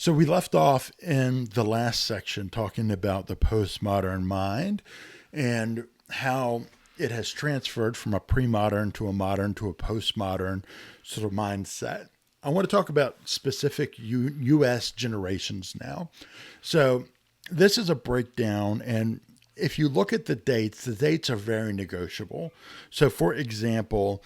So we left off in the last section talking about the postmodern mind and how it has transferred from a pre-modern to a modern to a postmodern sort of mindset. I want to talk about specific U.S. generations now. So this is a breakdown, and if you look at the dates are very negotiable. So, for example,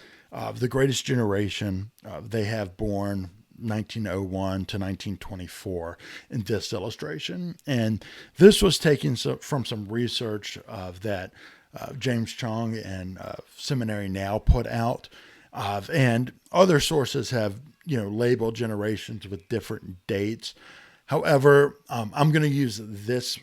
the Greatest Generation, they have born 1901 to 1924 in this illustration. And this was taken from some research that James Chung and Seminary Now put out. And other sources have, labeled generations with different dates. However, I'm going to use this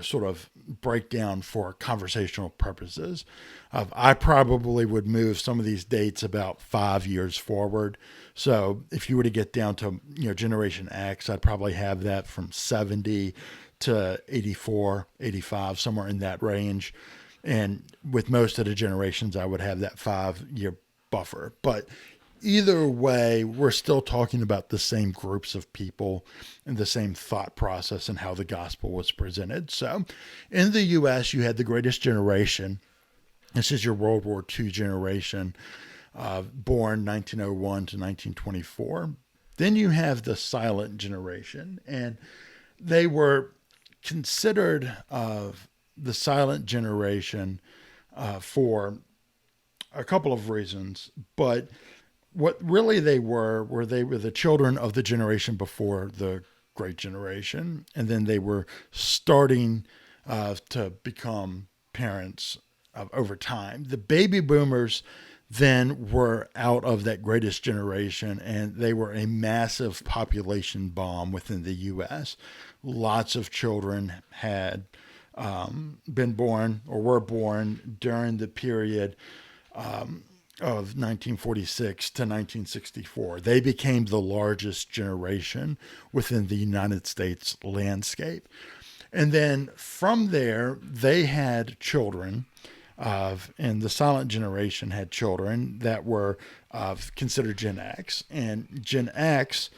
sort of breakdown for conversational purposes. I probably would move some of these dates about 5 years forward. So if you were to get down to, Generation X, I'd probably have that from 70 to 84, 85, somewhere in that range. And with most of the generations, I would have that 5 year buffer. But either way, we're still talking about the same groups of people and the same thought process and how the gospel was presented. So in the U.S., you had the Greatest Generation. This is your World War II generation, born 1901 to 1924. Then you have the Silent Generation, and they were considered the Silent Generation for a couple of reasons, but what really they were they were the children of the generation before the Great Generation, and then they were starting to become parents over time. The baby boomers then were out of that Greatest Generation, and they were a massive population bomb within the U.S. Lots of children had been born or were born during the period of 1946 to 1964. They became the largest generation within the United States landscape. And then from there, they had children, and the Silent Generation had children that were considered Gen X. And Gen X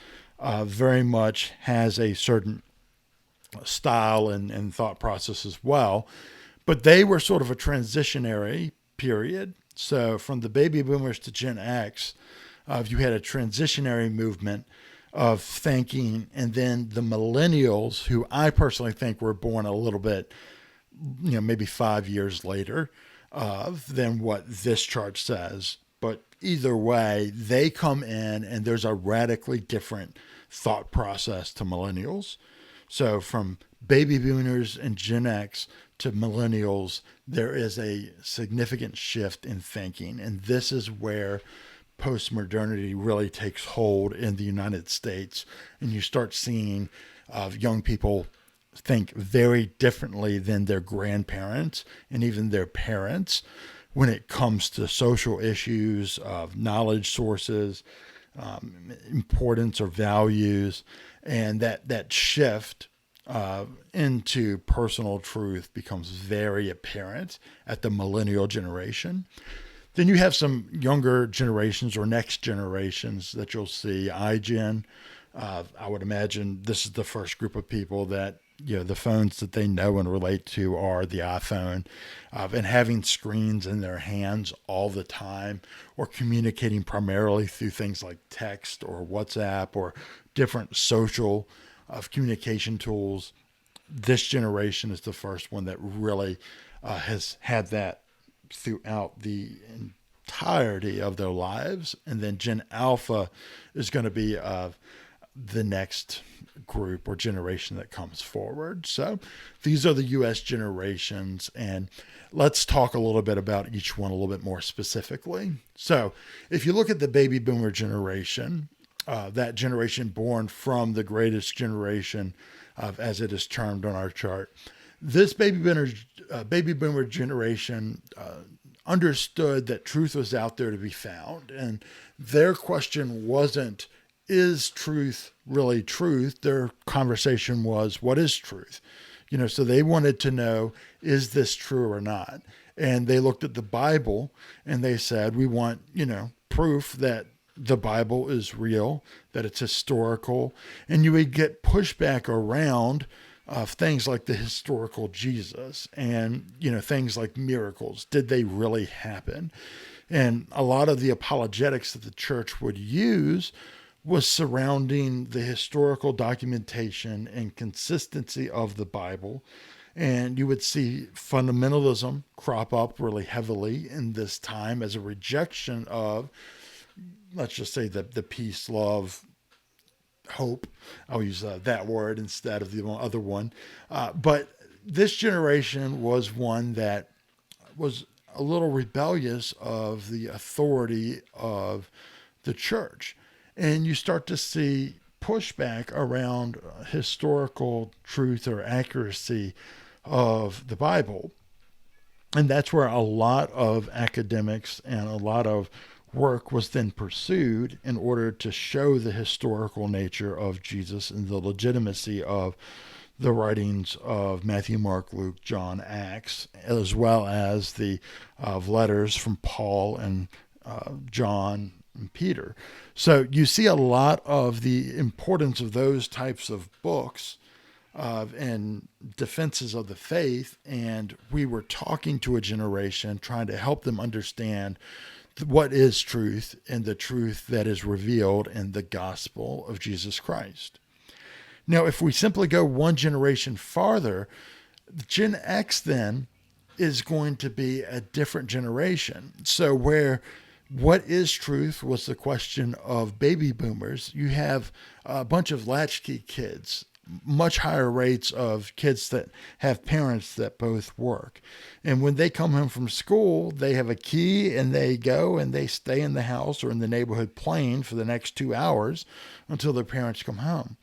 very much has a certain style and thought process as well. But they were sort of a transitionary period. So from the baby boomers to Gen X, you had a transitionary movement of thinking, and then the millennials, who I personally think were born a little bit, maybe 5 years later than what this chart says. But either way, they come in, and there's a radically different thought process to millennials. So from baby boomers and Gen X to millennials, there is a significant shift in thinking. And this is where postmodernity really takes hold in the United States. And you start seeing young people think very differently than their grandparents and even their parents when it comes to social issues, of knowledge sources, importance or values. And that shift into personal truth becomes very apparent at the millennial generation. Then you have some younger generations or next generations that you'll see. iGen, I would imagine this is the first group of people that, the phones that they know and relate to are the iPhone, and having screens in their hands all the time, or communicating primarily through things like text or WhatsApp or different social communication tools. This generation is the first one that really has had that throughout the entirety of their lives. And then Gen Alpha is going to be the next group or generation that comes forward. So these are the U.S. generations, and let's talk a little bit about each one a little bit more specifically. So if you look at the baby boomer generation, that generation born from the Greatest Generation, as it is termed on our chart, this baby boomer generation understood that truth was out there to be found. And their question wasn't, is truth really truth? Their conversation was, what is truth? So they wanted to know, is this true or not? And they looked at the Bible and they said, we want, proof that the Bible is real, that it's historical, and you would get pushback around things like the historical Jesus and, things like miracles. Did they really happen? And a lot of the apologetics that the church would use was surrounding the historical documentation and consistency of the Bible. And you would see fundamentalism crop up really heavily in this time as a rejection of, let's just say, the peace, love, hope. I'll use that word instead of the other one. But this generation was one that was a little rebellious of the authority of the church. And you start to see pushback around historical truth or accuracy of the Bible. And that's where a lot of academics and a lot of work was then pursued in order to show the historical nature of Jesus and the legitimacy of the writings of Matthew, Mark, Luke, John, Acts, as well as the letters from Paul and John and Peter. So you see a lot of the importance of those types of books and defenses of the faith. And we were talking to a generation, trying to help them understand what is truth and the truth that is revealed in the gospel of Jesus Christ. Now, if we simply go one generation farther, Gen X then is going to be a different generation. So where what is truth was the question of baby boomers, you have a bunch of latchkey kids, much higher rates of kids that have parents that both work. And when they come home from school, they have a key and they go and they stay in the house or in the neighborhood playing for the next 2 hours until their parents come home.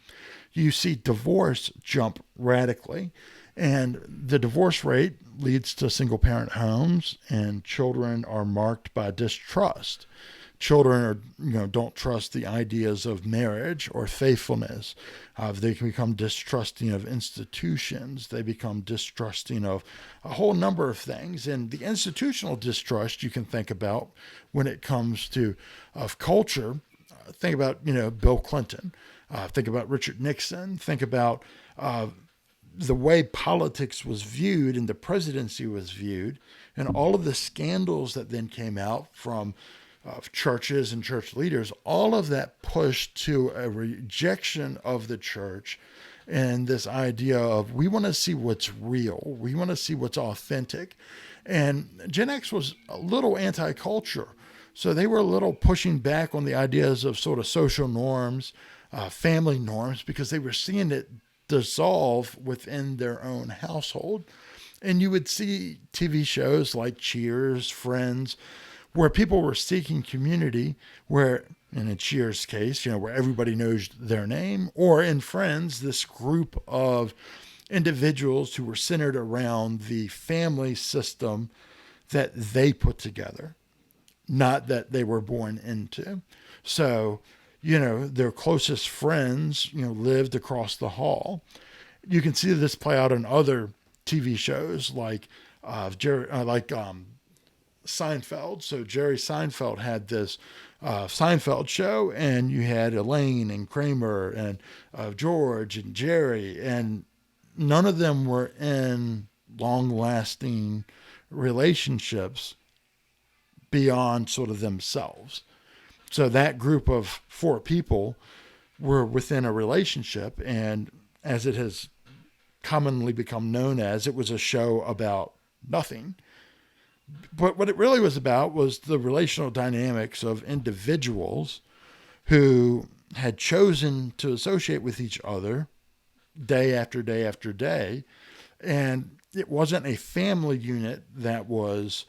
You see divorce jump radically, and the divorce rate leads to single parent homes, and children are marked by distrust. Children don't trust the ideas of marriage or faithfulness. They can become distrusting of institutions. They become distrusting of a whole number of things. And the institutional distrust you can think about when it comes to of culture. Think about Bill Clinton. Think about Richard Nixon. Think about the way politics was viewed and the presidency was viewed, and all of the scandals that then came out from churches and church leaders. All of that pushed to a rejection of the church and this idea of we want to see what's real. We want to see what's authentic. And Gen X was a little anti-culture. So they were a little pushing back on the ideas of sort of social norms, family norms, because they were seeing it dissolve within their own household. And you would see TV shows like Cheers, Friends, where people were seeking community, where, in a Cheers case, where everybody knows their name, or in Friends, this group of individuals who were centered around the family system that they put together, not that they were born into. So, their closest friends, lived across the hall. You can see this play out in other TV shows like Seinfeld. So Jerry Seinfeld had this Seinfeld show, and you had Elaine and Kramer and George and Jerry, and none of them were in long-lasting relationships beyond sort of themselves. So that group of 4 people were within a relationship, and as it has commonly become known as, it was a show about nothing. But what it really was about was the relational dynamics of individuals who had chosen to associate with each other day after day after day. And it wasn't a family unit that was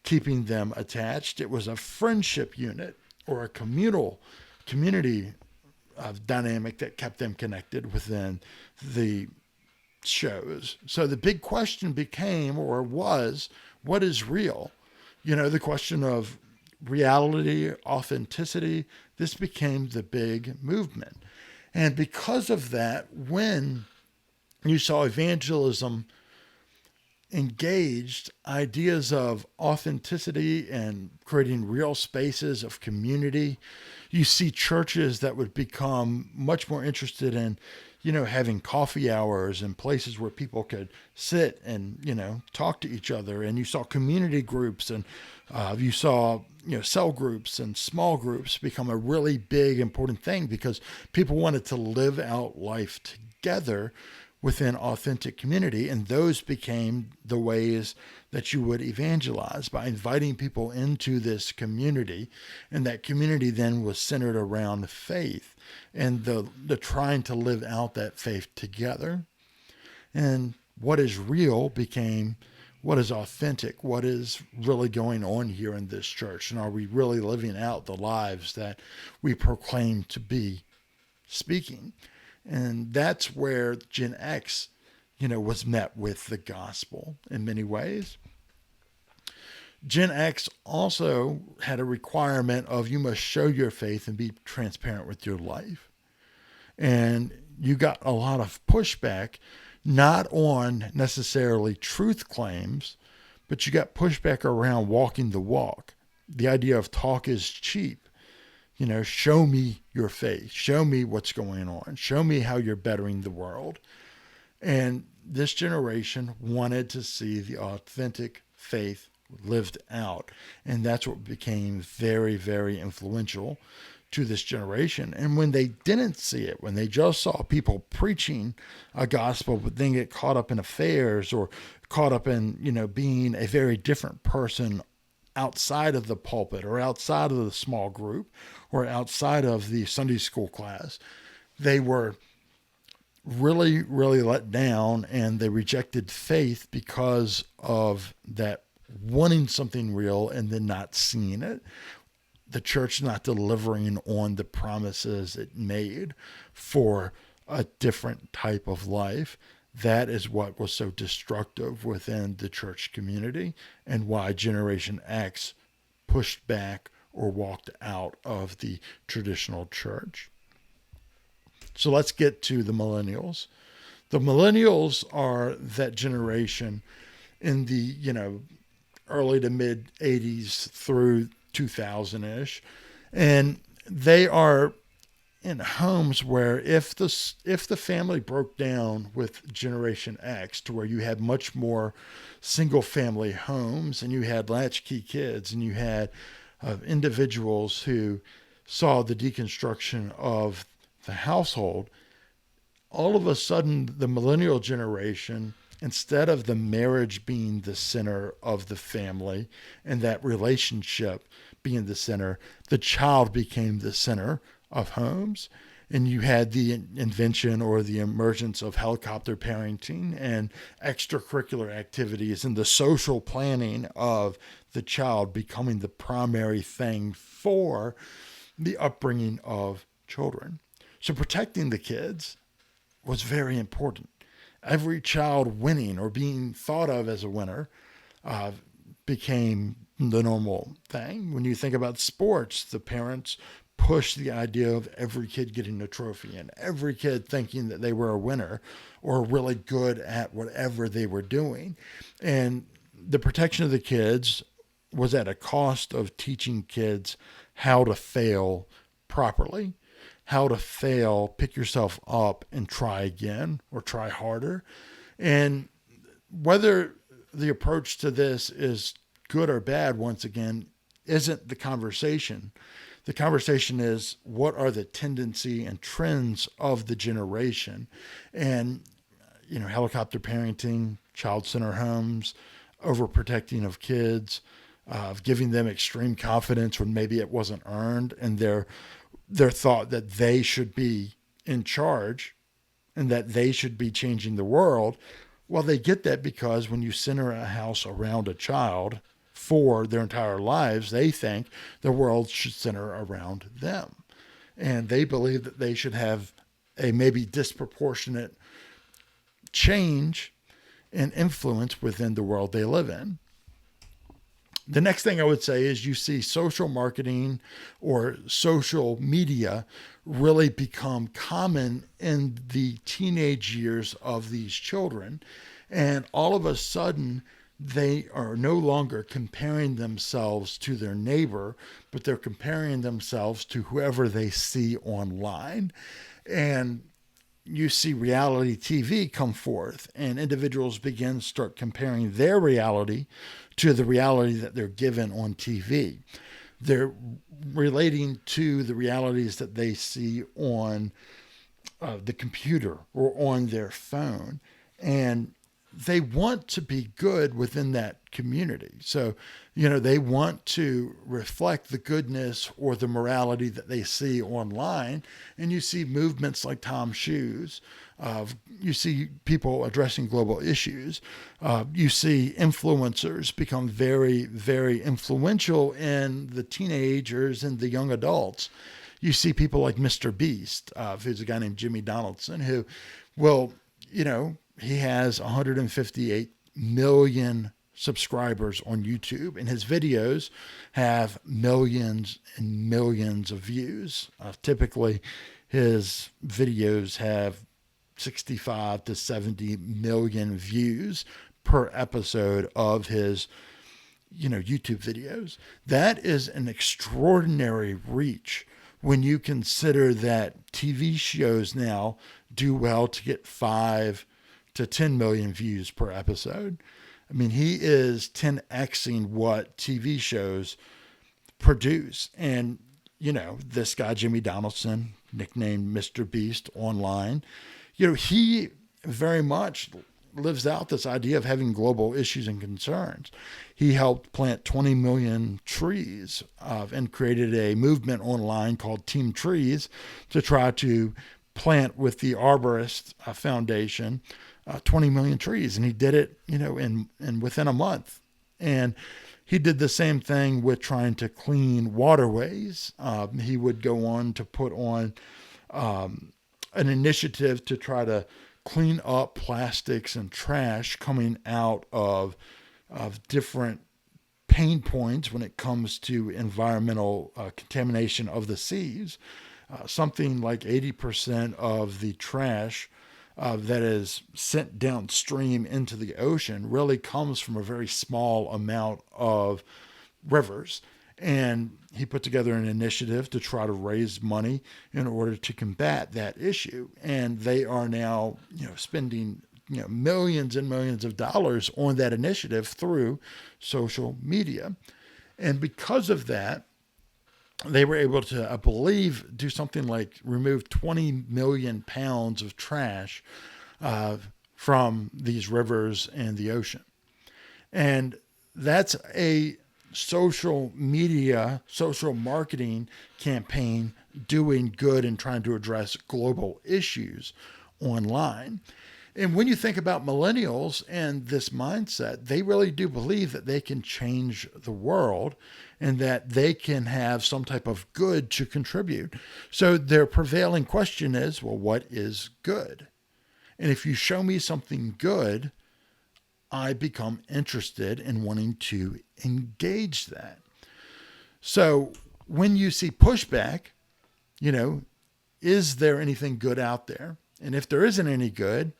keeping them attached. It was a friendship unit or a community dynamic that kept them connected within the shows. So the big question became, or was, what is real? The question of reality, authenticity, this became the big movement. And because of that, when you saw evangelism engaged ideas of authenticity and creating real spaces of community. You see churches that would become much more interested in, having coffee hours and places where people could sit and, talk to each other. And you saw community groups and you saw, cell groups and small groups become a really big, important thing because people wanted to live out life together within authentic community. And those became the ways that you would evangelize, by inviting people into this community. And that community then was centered around faith and the trying to live out that faith together. And what is real became what is authentic, what is really going on here in this church. And are we really living out the lives that we proclaim to be speaking? And that's where Gen X, was met with the gospel in many ways. Gen X also had a requirement of you must show your faith and be transparent with your life. And you got a lot of pushback, not on necessarily truth claims, but you got pushback around walking the walk. The idea of talk is cheap. Show me your faith. Show me what's going on. Show me how you're bettering the world. And this generation wanted to see the authentic faith lived out. And that's what became very, very influential to this generation. And when they didn't see it, when they just saw people preaching a gospel, but then get caught up in affairs or caught up in, being a very different person outside of the pulpit or outside of the small group or outside of the Sunday school class, they were really, really let down, and they rejected faith because of that wanting something real and then not seeing it. The church not delivering on the promises it made for a different type of life. That is what was so destructive within the church community, and why Generation X pushed back or walked out of the traditional church. So let's get to the millennials. The millennials are that generation in the, early to mid 80s through 2000-ish. And they are in homes where if the family broke down with Generation X, to where you had much more single family homes and you had latchkey kids and you had individuals who saw the deconstruction of the household, all of a sudden the millennial generation, instead of the marriage being the center of the family and that relationship being the center, the child became the center of homes. And you had the invention or the emergence of helicopter parenting and extracurricular activities and the social planning of the child becoming the primary thing for the upbringing of children. So protecting the kids was very important. Every child winning or being thought of as a winner became the normal thing. When you think about sports, the parents push the idea of every kid getting a trophy and every kid thinking that they were a winner or really good at whatever they were doing. And the protection of the kids was at a cost of teaching kids how to fail properly, how to fail, pick yourself up and try again or try harder. And whether the approach to this is good or bad, once again, isn't the conversation. The conversation is, what are the tendency and trends of the generation? And, helicopter parenting, child-centered homes, overprotecting of kids, giving them extreme confidence when maybe it wasn't earned, and their thought that they should be in charge and that they should be changing the world. Well, they get that because when you center a house around a child for their entire lives, they think the world should center around them. And they believe that they should have a maybe disproportionate change and influence within the world they live in. The next thing I would say is you see social marketing or social media really become common in the teenage years of these children. And all of a sudden, they are no longer comparing themselves to their neighbor, but they're comparing themselves to whoever they see online. And you see reality TV come forth, and individuals begin to start comparing their reality to the reality that they're given on TV. They're relating to the realities that they see on the computer or on their phone. And they want to be good within that community. So, they want to reflect the goodness or the morality that they see online. And you see movements like Tom Shoes. You see people addressing global issues. You see influencers become very, very influential in the teenagers and the young adults. You see people like Mr. Beast, who's a guy named Jimmy Donaldson, who will, he has 158 million subscribers on YouTube, and his videos have millions and millions of views. Typically, his videos have 65 to 70 million views per episode of his, YouTube videos. That is an extraordinary reach when you consider that TV shows now do well to get 5 to 10 million views per episode. I mean, he is 10xing what TV shows produce. And, this guy, Jimmy Donaldson, nicknamed Mr. Beast online, he very much lives out this idea of having global issues and concerns. He helped plant 20 million trees and created a movement online called Team Trees to try to plant with the Arborist Foundation 20 million trees. And he did it, in within a month. And he did the same thing with trying to clean waterways. He would go on to put on an initiative to try to clean up plastics and trash coming out of different pain points when it comes to environmental contamination of the seas. Something like 80% of the trash that is sent downstream into the ocean really comes from a very small amount of rivers. And he put together an initiative to try to raise money in order to combat that issue. And they are now, spending, millions and millions of dollars on that initiative through social media. And because of that, they were able to, I believe, do something like remove 20 million pounds of trash from these rivers and the ocean. And that's a social media, social marketing campaign doing good and trying to address global issues online. And when you think about millennials and this mindset, they really do believe that they can change the world and that they can have some type of good to contribute. So their prevailing question is, well, what is good? And if you show me something good, I become interested in wanting to engage that. So when you see pushback, is there anything good out there? And if there isn't any good,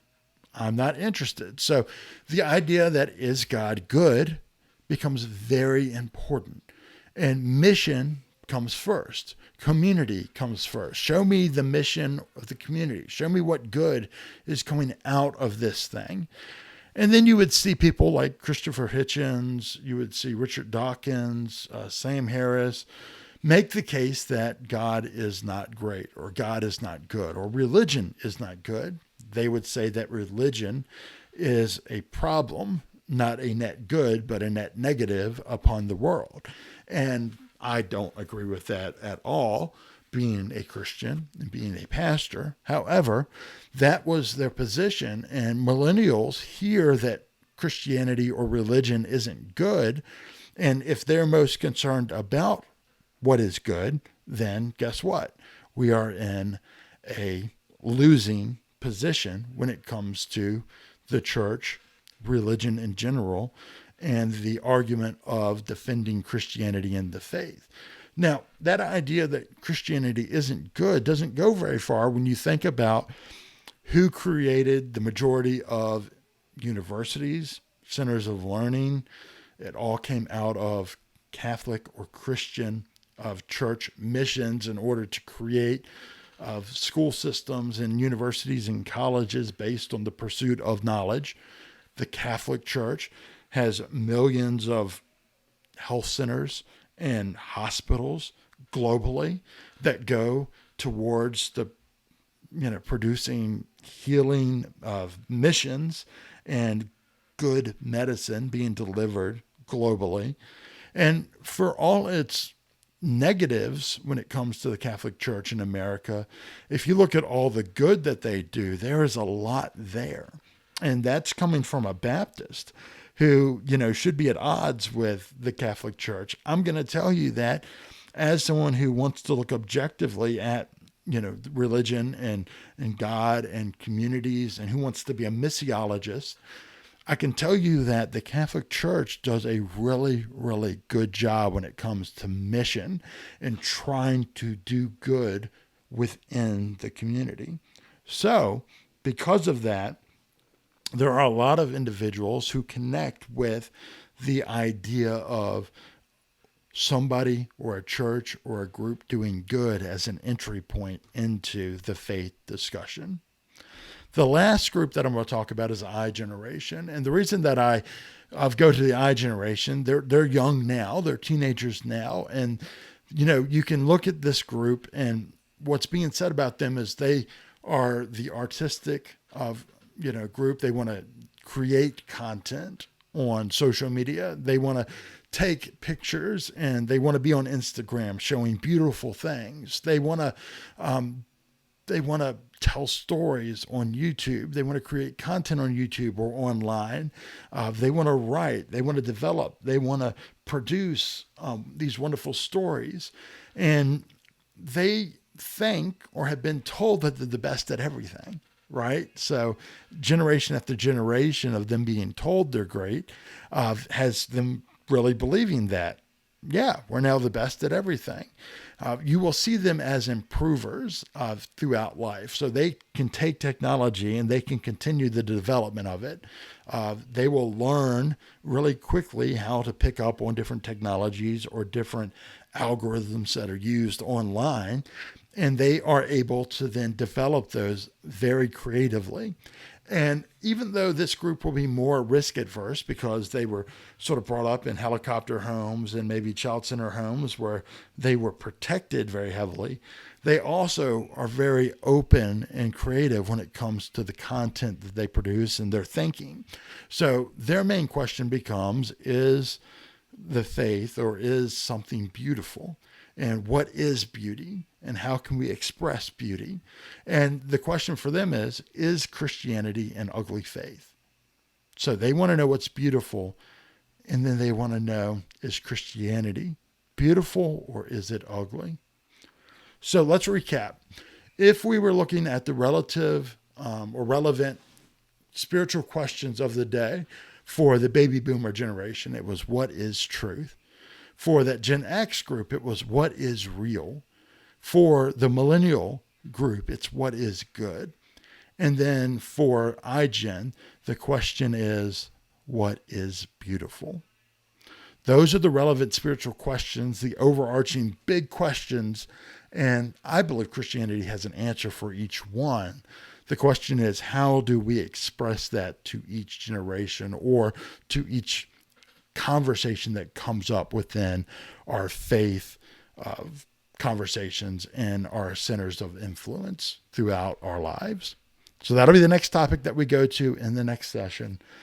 I'm not interested. So the idea that is God good becomes very important. And mission comes first. Community comes first. Show me the mission of the community. Show me what good is coming out of this thing. And then you would see people like Christopher Hitchens, you would see Richard Dawkins, Sam Harris, make the case that God is not great, or God is not good, or religion is not good. They would say that religion is a problem, not a net good, but a net negative upon the world. And I don't agree with that at all, being a Christian and being a pastor. However, that was their position, and millennials hear that Christianity or religion isn't good, and if they're most concerned about what is good, then guess what? We are in a losing position when it comes to the church, religion in general, and the argument of defending Christianity and the faith. Now, that idea that Christianity isn't good doesn't go very far when you think about who created the majority of universities, centers of learning. It all came out of Catholic or Christian of church missions in order to create of school systems and universities and colleges based on the pursuit of knowledge. The Catholic Church has millions of health centers and hospitals globally that go towards the producing healing of missions and good medicine being delivered globally. And for all its negatives when it comes to the Catholic Church in America, if you look at all the good that they do, there is a lot there. And that's coming from a Baptist who, should be at odds with the Catholic Church. I'm going to tell you that as someone who wants to look objectively at religion and God and communities and who wants to be a missiologist, I can tell you that the Catholic Church does a really, really good job when it comes to mission and trying to do good within the community. So, because of that, there are a lot of individuals who connect with the idea of somebody or a church or a group doing good as an entry point into the faith discussion. The last group that I'm going to talk about is I generation. And the reason that I've go to the I generation, they're young now, they're teenagers now. And, you can look at this group and what's being said about them is they are the artistic of, group. They want to create content on social media. They want to take pictures and they want to be on Instagram showing beautiful things. They want to tell stories on YouTube. They want to create content on YouTube or online. They want to write. They want to develop. They want to produce these wonderful stories. And they think or have been told that they're the best at everything, right? So generation after generation of them being told they're great has them really believing that, yeah, we're now the best at everything. You will see them as improvers throughout life. So they can take technology and they can continue the development of it. They will learn really quickly how to pick up on different technologies or different algorithms that are used online. And they are able to then develop those very creatively. And even though this group will be more risk adverse because they were sort of brought up in helicopter homes and maybe child center homes where they were protected very heavily, they also are very open and creative when it comes to the content that they produce and their thinking. So their main question becomes, is the faith or is something beautiful? And what is beauty? And how can we express beauty? And the question for them is Christianity an ugly faith? So they want to know what's beautiful. And then they want to know, is Christianity beautiful or is it ugly? So let's recap. If we were looking at the relative or relevant spiritual questions of the day for the baby boomer generation, it was, what is truth? For that Gen X group, it was, what is real? For the millennial group, it's, what is good? And then for iGen, the question is, what is beautiful? Those are the relevant spiritual questions, the overarching big questions. And I believe Christianity has an answer for each one. The question is, how do we express that to each generation or to each conversation that comes up within our faith conversations and our centers of influence throughout our lives? So that'll be the next topic that we go to in the next session.